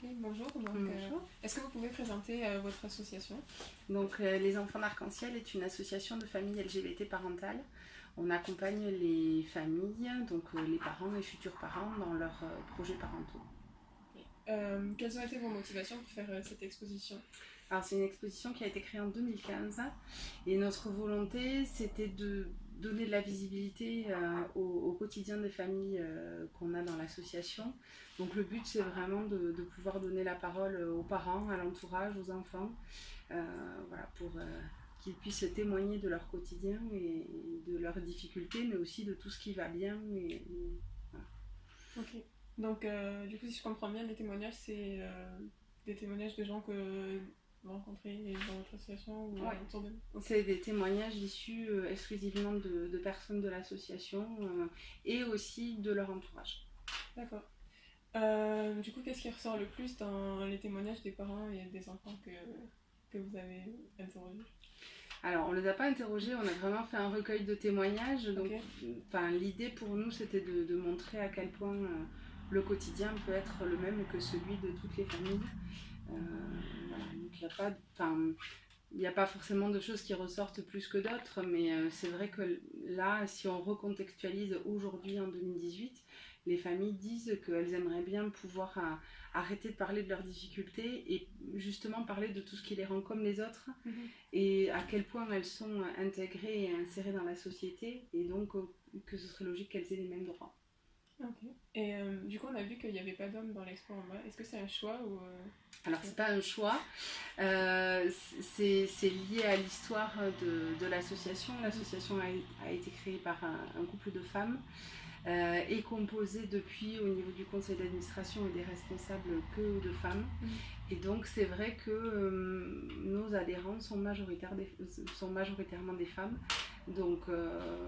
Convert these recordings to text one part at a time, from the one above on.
Ok, bonjour. Bonjour. Est-ce que vous pouvez présenter votre association? Donc, Les Enfants d'Arc-en-Ciel est une association de familles LGBT parentales. On accompagne les familles, les parents et futurs parents dans leurs projets parentaux. Quelles ont été vos motivations pour faire cette exposition? Alors, c'est une exposition qui a été créée en 2015 et notre volonté, c'était de donner de la visibilité au quotidien des familles qu'on a dans l'association. Donc, le but, c'est vraiment de pouvoir donner la parole aux parents, à l'entourage, aux enfants, pour qu'ils puissent témoigner de leur quotidien et de leurs difficultés, mais aussi de tout ce qui va bien. Voilà. Ok. Donc, du coup, si je comprends bien, les témoignages, c'est des témoignages de gens que vous rencontrez dans votre association ou Ouais. autour de vous? Ok. C'est des témoignages issus exclusivement de personnes de l'association et aussi de leur entourage. D'accord. Du coup, qu'est-ce qui ressort le plus dans les témoignages des parents et des enfants que vous avez interrogés? Alors, on ne les a pas interrogés, on a vraiment fait un recueil de témoignages. Donc, Ok. l'idée pour nous, c'était de montrer à quel point le quotidien peut être le même que celui de toutes les familles. Voilà. Donc, il n'y a pas forcément de choses qui ressortent plus que d'autres, mais c'est vrai que là, si on recontextualise aujourd'hui en 2018, les familles disent qu'elles aimeraient bien pouvoir arrêter de parler de leurs difficultés et justement parler de tout ce qui les rend comme les autres et à quel point elles sont intégrées et insérées dans la société et donc que ce serait logique qu'elles aient les mêmes droits. Ok. Et du coup, on a vu qu'il n'y avait pas d'hommes dans l'expo en bas. Est-ce que c'est un choix ou Alors, c'est pas un choix, c'est lié à l'histoire de l'association. L'association a été créée par un couple de femmes et composée depuis au niveau du conseil d'administration et des responsables que de femmes. Et donc, c'est vrai que nos adhérents sont majoritairement des femmes. Donc,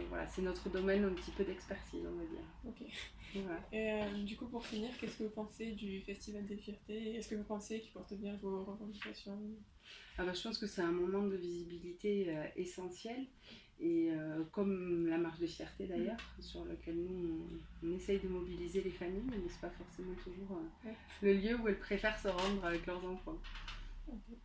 voilà, c'est notre domaine un petit peu d'expertise, on va dire. Ok. Voilà. Et du coup, pour finir, qu'est-ce que vous pensez du Festival des Fiertés? Est-ce que vous pensez qu'il porte bien vos revendications? Je pense que c'est un moment de visibilité essentiel et comme la marche des fiertés d'ailleurs, sur lequel nous on essaye de mobiliser les familles, mais c'est pas forcément toujours le lieu où elles préfèrent se rendre avec leurs enfants. Ok.